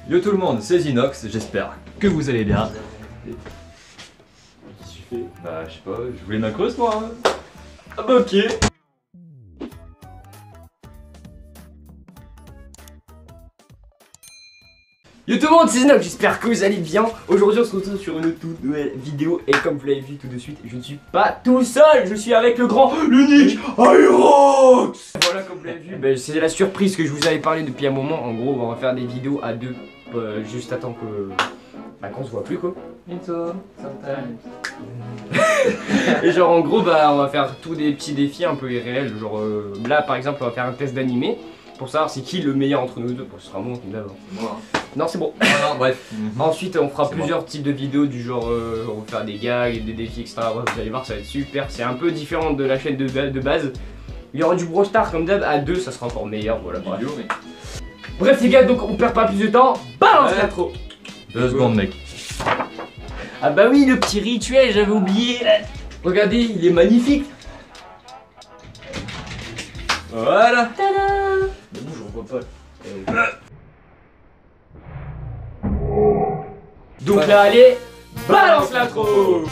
Yo tout le monde, c'est Zinox, j'espère que vous allez bien. Qu'est-ce que tu fais? Bah je sais pas, je voulais ma creuse moi hein. Ah bah ok. Yo tout le monde, c'est Zinox, j'espère que vous allez bien. Aujourd'hui on se retrouve sur une toute nouvelle vidéo. Et comme vous l'avez vu tout de suite, je ne suis pas tout seul. Je suis avec le grand, l'unique Aerox. Voilà, comme vous l'avez vu, c'est la surprise que je vous avais parlé depuis un moment. En gros on va faire des vidéos à deux, juste à temps que qu'on se voit plus quoi. Et genre en gros on va faire tous des petits défis un peu irréels. Genre là par exemple on va faire un test d'animé pour savoir c'est qui le meilleur entre nous deux. Bon, ce sera moi d'abord. Non c'est bon. Non, bref. Ensuite on fera plusieurs types de vidéos du genre on va faire des gags, des défis etc. Bref, vous allez voir ça va être super. C'est un peu différent de la chaîne de base. Il y aura du Brawl Stars comme d'hab, à deux ça sera encore meilleur. Voilà bref. Bref les gars, donc on perd pas plus de temps. Balance l'intro. 2 secondes mec. Ah bah oui, le petit rituel, j'avais oublié. Regardez, il est magnifique. Voilà. Tada. Mais bon, j'en vois pas. Donc là, allez, balance l'intro.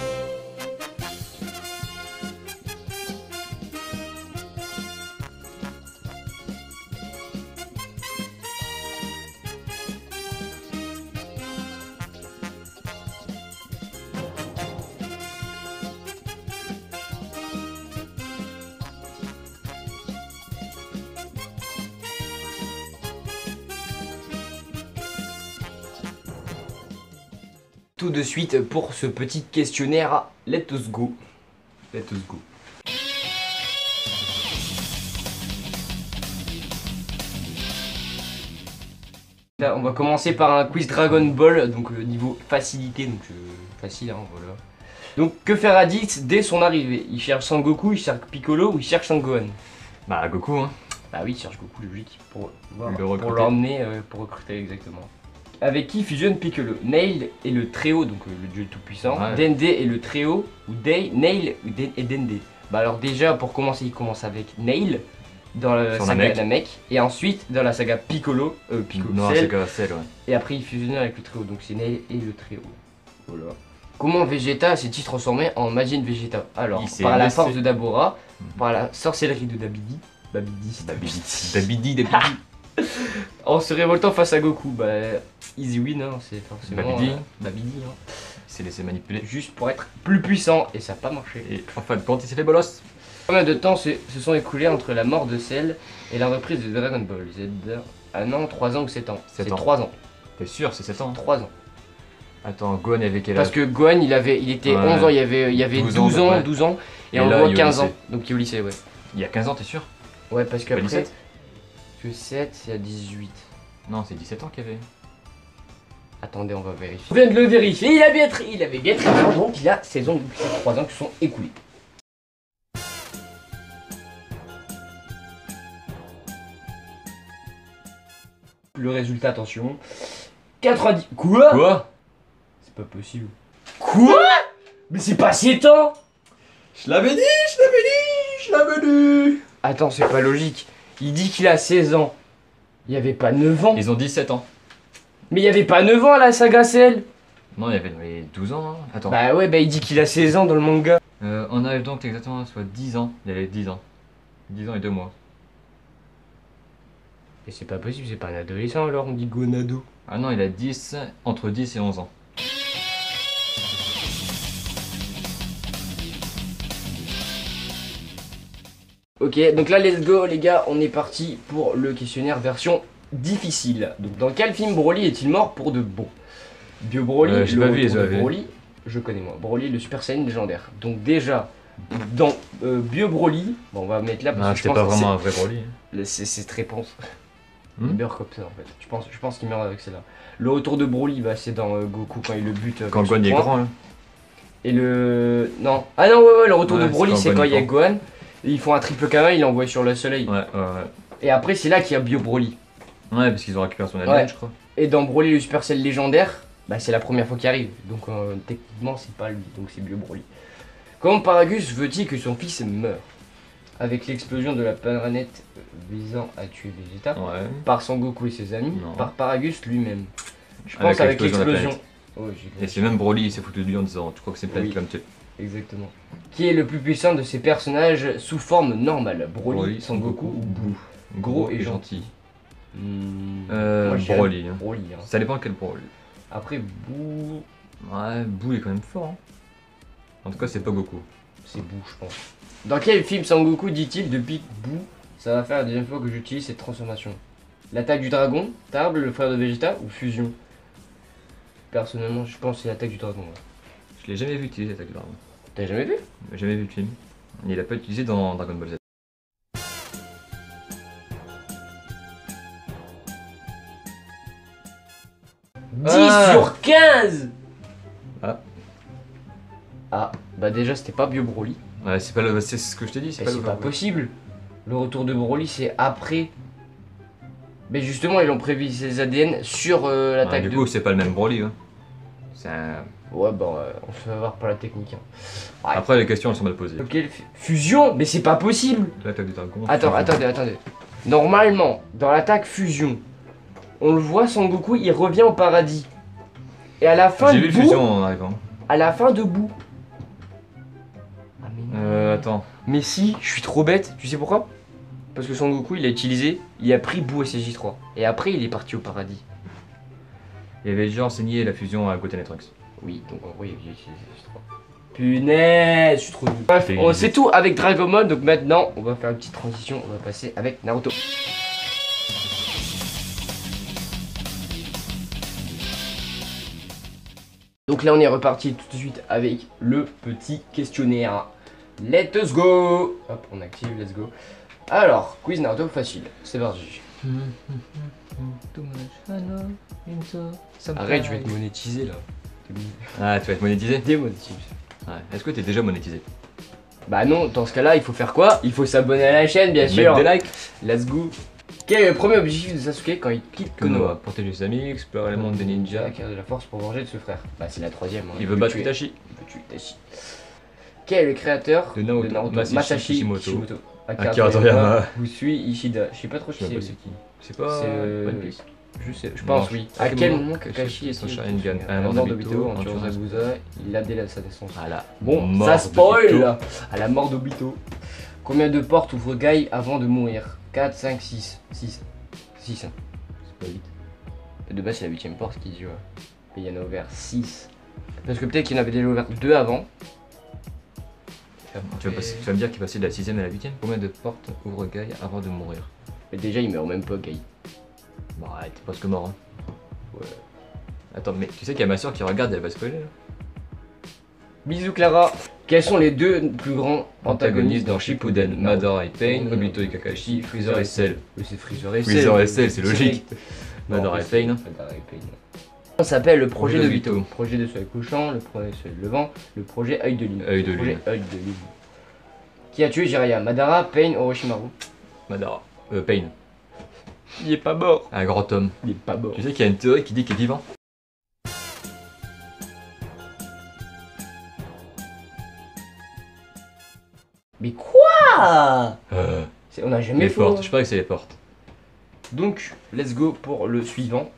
Tout de suite pour ce petit questionnaire, let's go. Let's go. Là, on va commencer par un quiz Dragon Ball, donc niveau facilité, donc facile hein, voilà. Donc que faire Raditz dès son arrivée? Il cherche Sangoku, il cherche Piccolo ou il cherche Sangohan? Bah Goku hein. Bah oui, il cherche Goku logique pour l'emmener, pour recruter exactement. Avec qui fusionne Piccolo? Nail et le Tréo, donc le dieu tout puissant. Ouais. Dende et le Tréo, ou Nail et Dende. Bah alors déjà pour commencer, il commence avec Nail dans la saga Namek, et ensuite dans la saga Piccolo, Cell, ouais. Et après il fusionne avec le Tréo, donc c'est Nail et le Tréo. Voilà. Comment Vegeta s'est-il transformé en Majin Vegeta? Alors par la force de Dabura, par la sorcellerie de Dabidi. Dabidi. En se révoltant face à Goku, bah easy win hein, c'est forcément Babidi hein. Il s'est laissé manipuler juste pour être plus puissant et ça n'a pas marché. Et en fin de compte il s'est fait bolos. Combien de temps se sont écoulés entre la mort de Cell et la reprise de Dragon Ball Z? Un an, 3 ans ou 7 ans? C'est 3 ans. T'es sûr c'est 7 ans? 3 ans. Attends, Gohan avait quel âge? Parce que Gohan il était 11 ans, il y avait 12 ans et on voit 15 ans. Donc il est au lycée ouais. Il y a 15 ans t'es sûr? Ouais parce qu'après... 17 que 7 c'est à 18. Non c'est 17 ans qu'il y avait. Attendez, on va vérifier. On vient de le vérifier, il avait bien raison, donc il a 16 ans depuis ces 3 ans qui sont écoulés. Le résultat, attention. 90... Quoi? C'est pas possible. Quoi? Mais c'est pas 7 ans. Je l'avais dit. Attends, c'est pas logique. Il dit qu'il a 16 ans. Il y avait pas 9 ans. Ils ont 17 ans. Mais il y avait pas 9 ans à la saga Cell. Non, il y avait 12 ans. Hein. Attends. Bah ouais, bah il dit qu'il a 16 ans dans le manga. On arrive donc exactement soit 10 ans. Il y avait 10 ans. 10 ans et 2 mois. Mais c'est pas possible, c'est pas un adolescent alors, on dit gonado. Ah non, il a entre 10 et 11 ans. Ok, donc là, let's go les gars, on est parti pour le questionnaire version difficile. Donc dans quel film Broly est-il mort pour de bon? Bio Broly, Broly, je connais moi. Broly, le Super Saiyan légendaire. Donc déjà, dans Bio Broly, bon on va mettre là parce que je pense pas vraiment un vrai Broly. C'est cette réponse. Il meurt comme ça en fait. Je pense qu'il meurt avec celle-là. Le retour de Broly, bah, c'est dans Goku quand il le bute. Quand Gohan est grand. Hein. Et le... Non. Ah non, ouais, le retour de Broly, c'est quand il y a Gohan. Et ils font un triple Kama, il l'envoie sur le soleil. Ouais. Et après, c'est là qu'il y a Bio Broly. Ouais, parce qu'ils ont récupéré son ADN, je crois. Et dans Broly, le Supercell légendaire, bah, c'est la première fois qu'il arrive. Donc techniquement, c'est pas lui, donc c'est Bio Broly. Comment Paragus veut-il que son fils meure? Avec l'explosion de la planète visant à tuer Vegeta, par Son Goku et ses amis, par Paragus lui-même. Je pense avec de la l'explosion. planète. Oh, Et c'est même Broly, il s'est foutu de lui en disant, tu crois que c'est une planète Oui. qui va me tuer. Exactement. Qui est le plus puissant de ces personnages sous forme normale? Broly, Sangoku ou Boo? Gros et gentil. Moi, je dirais Broly. Hein. Broly. Hein. Ça dépend quel Broly. Après, Boo, Ouais, Boo est quand même fort. Hein. En tout cas, c'est pas Goku. c'est Boo, je pense. Dans quel film Sangoku dit-il depuis que Boo, ça va faire la deuxième fois que j'utilise cette transformation? L'attaque du dragon, Tarble, le frère de Vegeta ou Fusion? Personnellement, je pense que c'est l'attaque du dragon. Ouais. Je l'ai jamais vu utiliser l'attaque du dragon. T'as jamais vu? J'ai jamais vu le film. Il a pas utilisé dans Dragon Ball Z. 10 sur 15. Ah. Ah, bah déjà c'était pas Bio Broly. Ouais, c'est ce que je t'ai dit, c'est Et pas c'est le pas possible. Le retour de Broly c'est après. Mais justement ils ont prévu ses ADN sur l'attaque Du de... coup, c'est pas le même Broly. Hein. C'est un... Ouais bah on va voir par la technique. Hein. Ouais. Après, les questions elles sont mal posées. Ok, fusion? Mais c'est pas possible. L'attaque du dragon. Attends, attendez. Normalement, dans l'attaque fusion, on le voit Sangoku, il revient au paradis. Et à la fin J'ai de vu le Boo, fusion en arrivant. à la fin de Boo. Ah mais non. Attends. Mais si, je suis trop bête, tu sais pourquoi? Parce que Sangoku il a utilisé, il a pris Boo SSJ3. Et après il est parti au paradis. Il avait déjà enseigné la fusion à Goten et Trunks. Oui, donc en gros il a utilisé SSJ3. Punaise, je suis trop nul. Bref, C'est c'est tout avec Dragon Ball, donc maintenant on va faire une petite transition, on va passer avec Naruto. Donc là on est reparti tout de suite avec le petit questionnaire. Let's go. Hop, on active, let's go. Alors, quiz Naruto facile, c'est parti. Arrête, je vais te monétiser là. Ah, tu vas être monétisé? Démonétise. Ouais. Est-ce que t'es déjà monétisé? Bah non, dans ce cas-là, il faut faire quoi? Il faut s'abonner à la chaîne, bien sûr. Mettre des likes. Let's go. Quel est le premier objectif de Sasuke quand il quitte Konoha? Protéger ses amis, explorer le monde des ninjas. Acquérir de la force pour venger de ce frère. Bah c'est la troisième. Hein. Il veut battre tuer. Itachi. Il veut tuer Itachi. Quel est le créateur De Naruto. Masashi Kishimoto. Akira Toriyama. Usui Ishida. Je sais pas trop Je sais qui pas c'est. c'est qui. C'est pas C'est One Piece. Je sais, je pense Non, oui. à À quel quel moment moment Kakashi est son son Sharingan? à la mort d'Obito, en tuant Zabuza, il a dès sa naissance. Ah là. Bon, Mort ça spoil d'Obito. à la mort d'Obito. Combien de portes ouvre Guy avant de mourir? 4, 5, 6. 6. 6. C'est pas vite. De base, c'est la 8ème porte qui dit ouais. Mais il y en a ouvert 6. Parce que peut-être qu'il y en avait déjà ouvert 2 avant. Tu vas me dire qu'il passait de la 6ème à la 8ème? Combien de portes ouvre Guy avant de mourir? Mais déjà, il meurt même pas, Guy. Bon, ouais, t'es presque mort. Hein. Ouais. Attends, mais tu sais qu'il y a ma soeur qui regarde, elle va spoiler là. Bisous, Clara. Quels sont les deux plus grands Antagonistes dans Shippuden, Madara et Pain, Obito et Kakashi, Freezer et Cell. C'est Freezer et Cell. Freezer et Cell, c'est logique. Non, Madara et mais c'est- Pain. Madara et Pain. Ça s'appelle le projet Projet d'Obito. d'Obito. Projet de soleil couchant, le projet de soleil levant, le projet œil de lune. Œil de Le projet lune. œil de lune. Qui a tué Jiraiya? Madara, Pain, Orochimaru. Madara. Pain. Il est pas mort. Un grand homme. Il est pas mort. Tu sais qu'il y a une théorie qui dit qu'il est vivant? Mais quoi? On a jamais Les fait. portes, je parie que c'est les portes. Donc, let's go pour le suivant.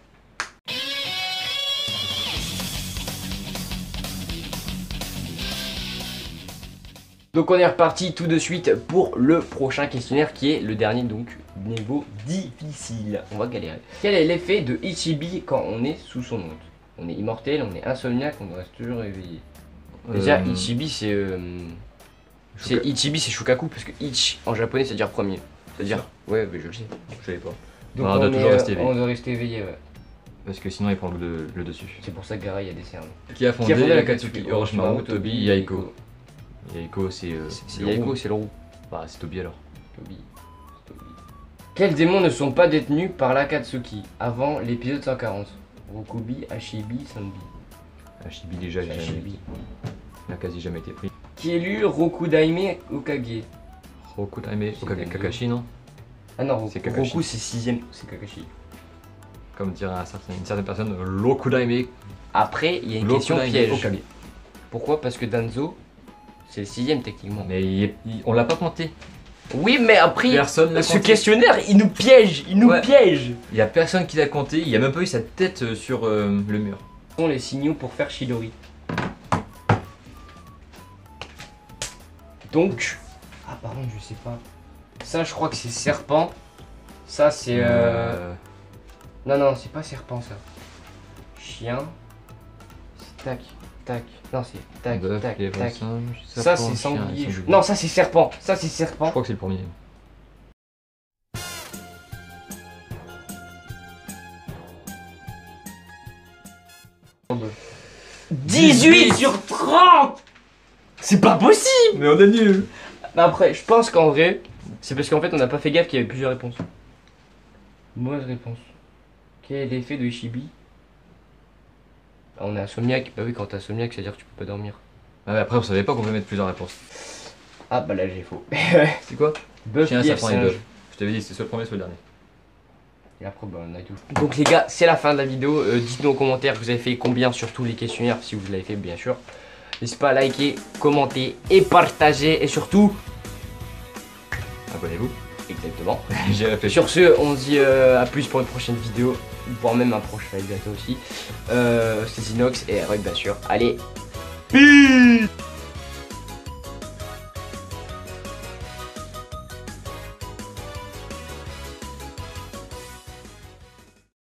Donc on est reparti tout de suite pour le prochain questionnaire qui est le dernier, donc niveau difficile. On va galérer. Quel est l'effet de Ichibi quand on est sous son onde? On est immortel, on est insomniaque, on reste toujours éveillé. Déjà Ichibi c'est Ichibi c'est Shukaku parce que Ich en japonais ça veut dire premier. C'est-à-dire ouais mais je le sais. Je savais pas. Donc on doit toujours rester éveillé. on doit rester éveillé ouais. Parce que sinon il prend le dessus. C'est pour ça que Gaara il a des cernes. Qui a fondé l'Akatsuki? Orochimaru, Tobi, Yaiko. Yaiko c'est... C'est le Yaiko, roux. c'est le roux. Bah c'est Tobi alors. Tobi. Quels démons ne sont pas détenus par l'Akatsuki avant l'épisode 140? Rokubi, Hashibi, Sanbi. Hashibi déjà, il Hashibi. n'a quasi jamais été pris. Qui élut Rokudaime Okage? Rokudaime, C'est Okage, Danzo. Kakashi non? Ah non, C'est Kakashi. Roku c'est 6ème, c'est Kakashi. Comme dirait une certaine personne, Rokudaime. Après, il y a une question Rokudaime piège. Okage. Pourquoi? Parce que Danzo, c'est le 6ème techniquement. Mais on l'a pas compté. Oui, mais après, Personne l'a ce compté. questionnaire, il nous piège, il nous Ouais. piège. Il y a personne qui l'a compté, il y a même pas eu sa tête sur le mur. Ce sont les signaux pour faire Chidori. Donc, ah par contre, je sais pas. Ça, je crois que c'est serpent. Ça, c'est non, non, c'est pas serpent ça. Chien. C'est tac, tac. Non, c'est tac, bœuf, tac, lièvre, tac. singe, Ça, serpent, c'est chien et sanglier. sanglier. Non, ça, c'est serpent. Ça, c'est Je serpent. crois que c'est le premier. Oh, 18 sur 30. C'est pas possible. Mais on est nul. Après, je pense qu'en vrai, c'est parce qu'en fait, on n'a pas fait gaffe qu'il y avait plusieurs réponses. Mauvaise réponse. Quel est l'effet de Ishibi? Ah, on est insomniaque. Bah oui, quand t'es insomniaque, c'est-à-dire que tu peux pas dormir. Ah, mais après, on savait pas qu'on pouvait mettre plusieurs réponses. Ah bah là, j'ai faux. C'est quoi? Bœuf, Chien, lièvre, serpent et singe. bœuf. Je t'avais dit, c'était soit le premier, soit le dernier. Et après, bah, on a tout. Donc les gars, c'est la fin de la vidéo. Dites-nous en commentaire, vous avez fait combien sur tous les questionnaires, si vous l'avez fait, bien sûr. N'hésitez pas à liker, commenter et partager. Et surtout, Abonnez-vous. exactement. J'ai réfléchi. Sur ce, on se dit à plus pour une prochaine vidéo, voire même un prochain bientôt aussi. C'était Zinox et Rock bien sûr. Allez, peace!